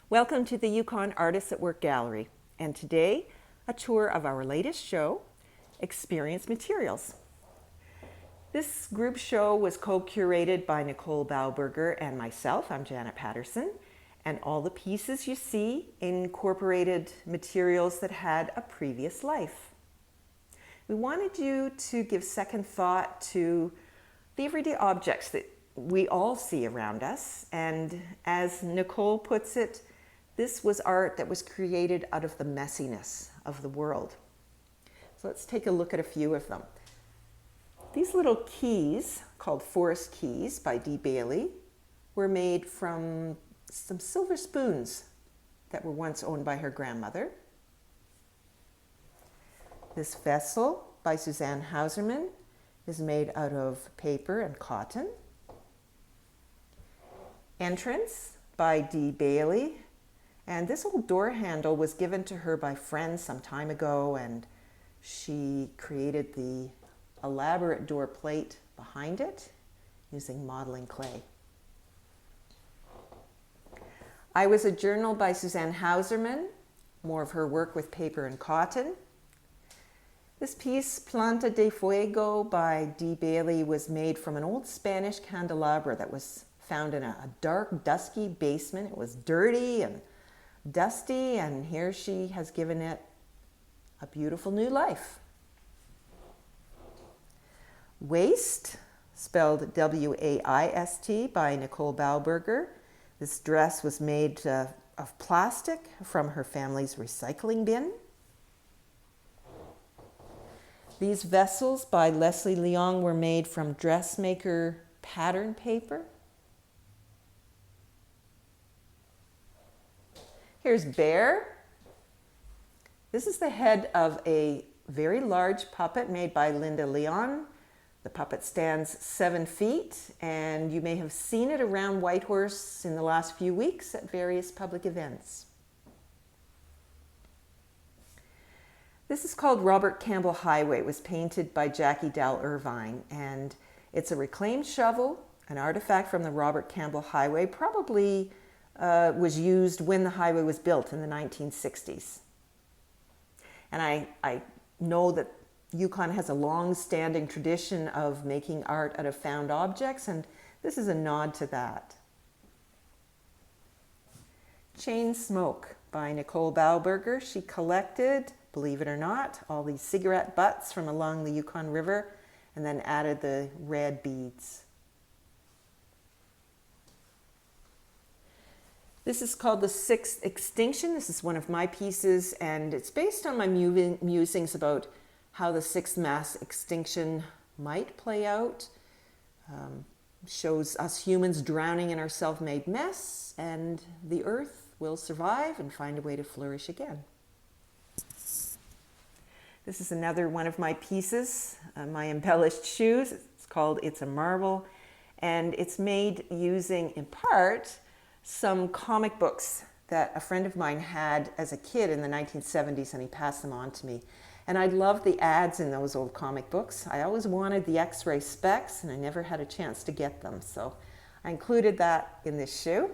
Welcome to the Yukon Artists at Work Gallery, and today a tour of our latest show, Experience Materials. This group show was co-curated by Nicole Bauberger and myself. I'm Janet Patterson, and all the pieces you see incorporated materials that had a previous life. We wanted you to give second thought to the everyday objects that we all see around us, and as Nicole puts it, this was art that was created out of the messiness of the world. So let's take a look at a few of them. These little keys, called Forest Keys by D. Bailey, were made from some silver spoons that were once owned by her grandmother. This vessel by Suzanne Hauserman is made out of paper and cotton. Entrance by D. Bailey. And this old door handle was given to her by friends some time ago, and she created the elaborate door plate behind it using modeling clay. I Was a Journal by Suzanne Hauserman, more of her work with paper and cotton. This piece, Planta de Fuego by D. Bailey, was made from an old Spanish candelabra that was found in a dark, dusky basement. It was dirty and dusty, and here she has given it a beautiful new life. Waist, spelled W-A-I-S-T, by Nicole Bauberger. This dress was made of plastic from her family's recycling bin. These vessels by Leslie Leong were made from dressmaker pattern paper. Here's Bear. This is the head of a very large puppet made by Linda Leon. The puppet stands 7 feet, and you may have seen it around Whitehorse in the last few weeks at various public events. This is called Robert Campbell Highway. It was painted by Jackie Dal Irvine, and it's a reclaimed shovel, an artifact from the Robert Campbell Highway, probably was used when the highway was built in the 1960s. And I know that Yukon has a long-standing tradition of making art out of found objects, and this is a nod to that. Chain Smoke by Nicole Bauberger. She collected, believe it or not, all these cigarette butts from along the Yukon River and then added the red beads. This is called the Sixth Extinction. This is one of my pieces, and it's based on my musings about how the sixth mass extinction might play out. Shows us humans drowning in our self-made mess, and the earth will survive and find a way to flourish again. This is another one of my pieces, my embellished shoes. It's called It's a Marvel, and it's made using, in part, some comic books that a friend of mine had as a kid in the 1970s, and he passed them on to me. And I loved the ads in those old comic books. I always wanted the X-ray specs, and I never had a chance to get them, so I included that in this shoe.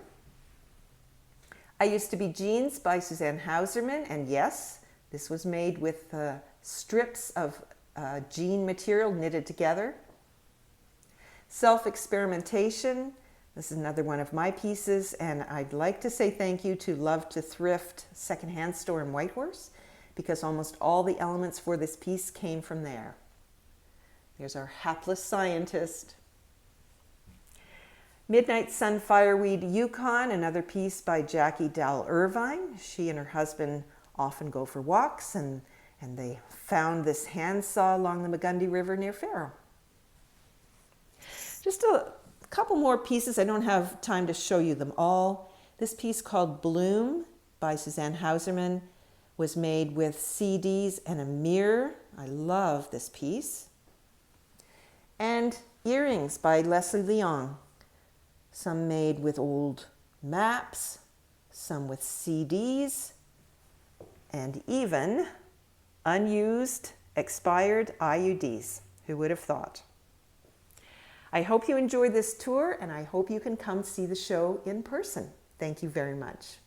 I Used to Be Jeans by Suzanne Hauserman, and yes, this was made with strips of jean material knitted together. Self-Experimentation. This is another one of my pieces, and I'd like to say thank you to Love to Thrift secondhand store in Whitehorse, because almost all the elements for this piece came from there. There's our hapless scientist. Midnight Sun Fireweed Yukon, another piece by Jackie Dal Irvine. She and her husband often go for walks, and they found this handsaw along the Magundy River near Faro. Just a couple more pieces. I don't have time to show you them all. This piece called Bloom by Suzanne Hauserman was made with CDs and a mirror. I love this piece. And Earrings by Leslie Leong. Some made with old maps, some with CDs, and even unused, expired IUDs. Who would have thought? I hope you enjoyed this tour, and I hope you can come see the show in person. Thank you very much.